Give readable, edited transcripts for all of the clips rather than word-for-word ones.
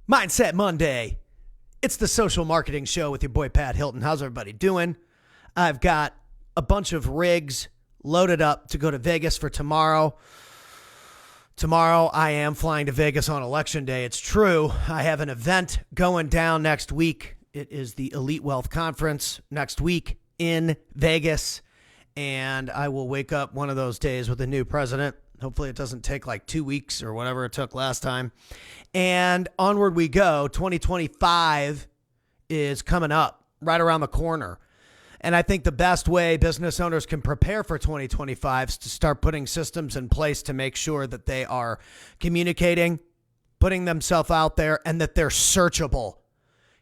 Mindset Monday. It's the social marketing show with your boy Pat Hilton. How's everybody doing? I've got a bunch of rigs loaded up to go to Vegas for tomorrow. Tomorrow I am flying to Vegas on election day. It's true. I have an event going down next week. It is the Elite Wealth Conference next week in Vegas. And I will wake up one of those days with a new president. Hopefully it doesn't take like 2 weeks or whatever it took last time. And onward we go. 2025 is coming up right around the corner. And I think the best way business owners can prepare for 2025 is to start putting systems in place to make sure that they are communicating, putting themselves out there, and that they're searchable.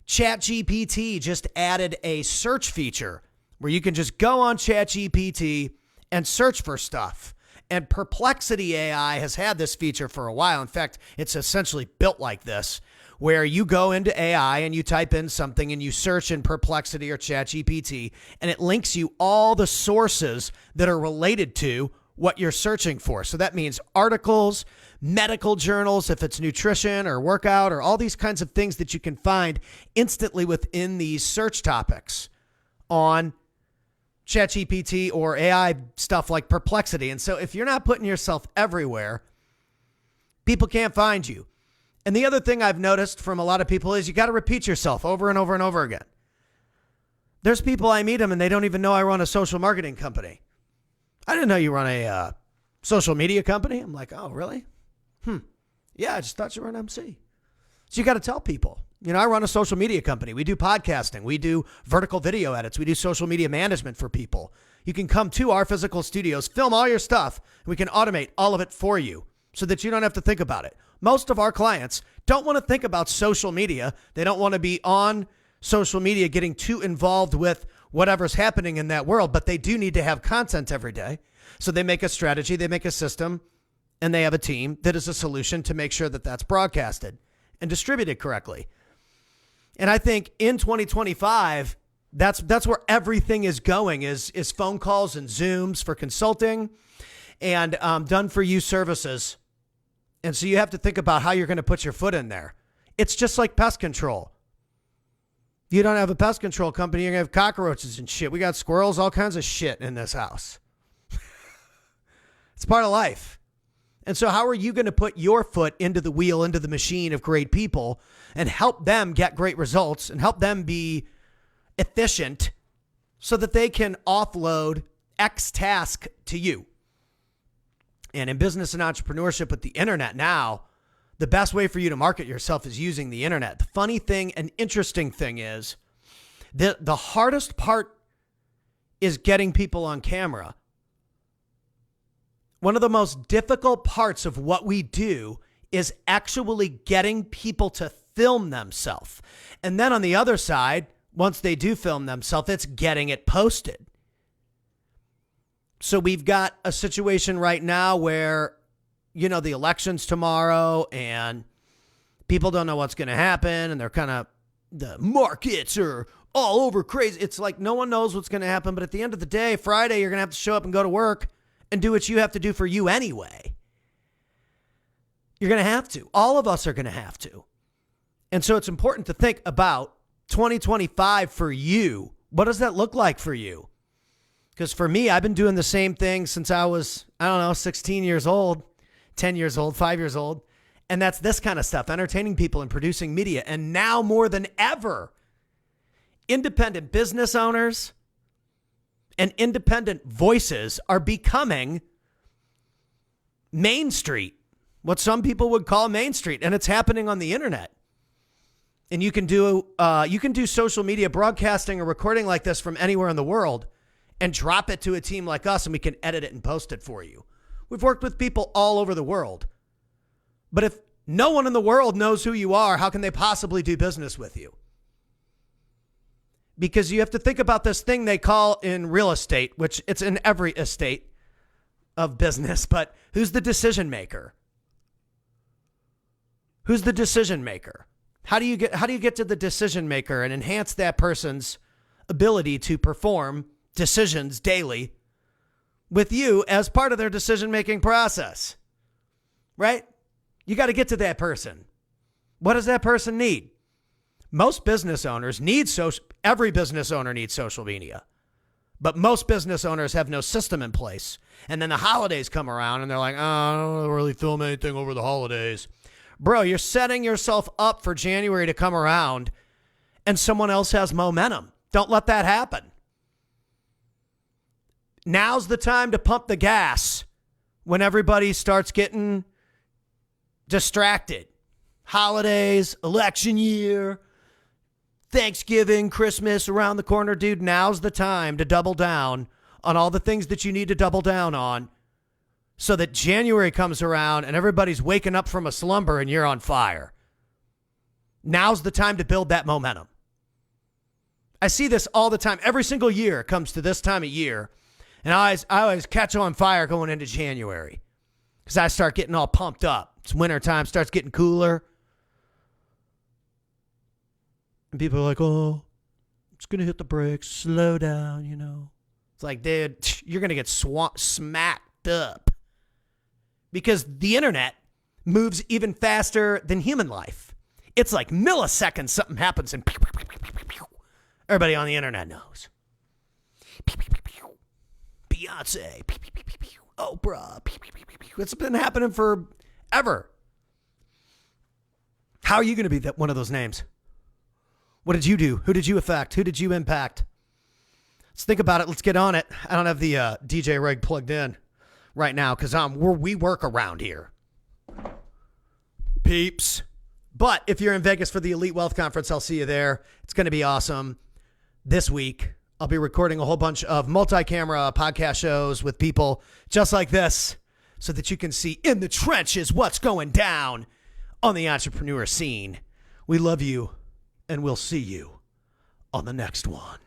ChatGPT just added a search feature where you can just go on ChatGPT and search for stuff. And Perplexity AI has had this feature for a while. In fact, it's essentially built like this, where you go into AI and you type in something and you search in Perplexity or ChatGPT, and it links you all the sources that are related to what you're searching for. So that means articles, medical journals, if it's nutrition or workout or all these kinds of things that you can find instantly within these search topics on ChatGPT or AI stuff like Perplexity. And so if you're not putting yourself everywhere, people can't find you. And the other thing I've noticed from a lot of people is you got to repeat yourself over and over and over again. There's people I meet them and they don't even know I run a social marketing company. I didn't know you run a social media company. I'm like, oh, really? Yeah, I just thought you were an MC. So you got to tell people. You know, I run a social media company. We do podcasting. We do vertical video edits. We do social media management for people. You can come to our physical studios, film all your stuff, and we can automate all of it for you so that you don't have to think about it. Most of our clients don't want to think about social media. They don't want to be on social media getting too involved with whatever's happening in that world, but they do need to have content every day. So they make a strategy, they make a system, and they have a team that is a solution to make sure that that's broadcasted and distributed correctly. And I think in 2025, that's where everything is going is phone calls and Zooms for consulting and done for you services. And so you have to think about how you're going to put your foot in there. It's just like pest control. You don't have a pest control company, you're going to have cockroaches and shit. We got squirrels, all kinds of shit in this house. It's part of life. And so how are you going to put your foot into the wheel, into the machine of great people and help them get great results and help them be efficient so that they can offload X task to you? And in business and entrepreneurship with the internet now, the best way for you to market yourself is using the internet. The funny thing and interesting thing is that the hardest part is getting people on camera. One of the most difficult parts of what we do is actually getting people to film themselves. And then on the other side, once they do film themselves, it's getting it posted. So we've got a situation right now where, you know, the election's tomorrow and people don't know what's going to happen. And they're kind of, the markets are all over crazy. It's like no one knows what's going to happen. But at the end of the day, Friday, you're going to have to show up and go to work and do what you have to do for you anyway. You're going to have to. All of us are going to have to. And so it's important to think about 2025 for you. What does that look like for you? Because for me, I've been doing the same thing since I was, 16 years old, 10 years old, 5 years old. And that's this kind of stuff, entertaining people and producing media. And now more than ever, independent business owners and independent voices are becoming Main Street, what some people would call Main Street, and it's happening on the internet. And you can do social media broadcasting or recording like this from anywhere in the world and drop it to a team like us, and we can edit it and post it for you. We've worked with people all over the world. But if no one in the world knows who you are, how can they possibly do business with you? Because you have to think about this thing they call in real estate, which it's in every estate of business, but who's the decision maker? Who's the decision maker? How do you get to the decision maker and enhance that person's ability to perform decisions daily with you as part of their decision-making process, right? You got to get to that person. What does that person need? Most business owners need every business owner needs social media. But most business owners have no system in place. And then the holidays come around and they're like, oh, I don't really film anything over the holidays. Bro, you're setting yourself up for January to come around and someone else has momentum. Don't let that happen. Now's the time to pump the gas when everybody starts getting distracted. Holidays, election year, Thanksgiving, Christmas around the corner, dude. Now's the time to double down on all the things that you need to double down on so that January comes around and everybody's waking up from a slumber and you're on fire. Now's the time to build that momentum. I see this all the time. Every single year it comes to this time of year, and I always catch on fire going into January because I start getting all pumped up. It's wintertime, starts getting cooler. And people are like, oh, it's going to hit the brakes, slow down, you know. It's like, dude, you're going to get smacked up because the internet moves even faster than human life. It's like milliseconds, something happens and everybody on the internet knows. Beyonce, Oprah, it's been happening forever. How are you going to be one of those names? What did you do? Who did you affect? Who did you impact? Let's think about it. Let's get on it. I don't have the DJ rig plugged in right now because we work around here. Peeps. But if you're in Vegas for the Elite Wealth Conference, I'll see you there. It's going to be awesome. This week, I'll be recording a whole bunch of multi-camera podcast shows with people just like this so that you can see in the trenches what's going down on the entrepreneur scene. We love you, and we'll see you on the next one.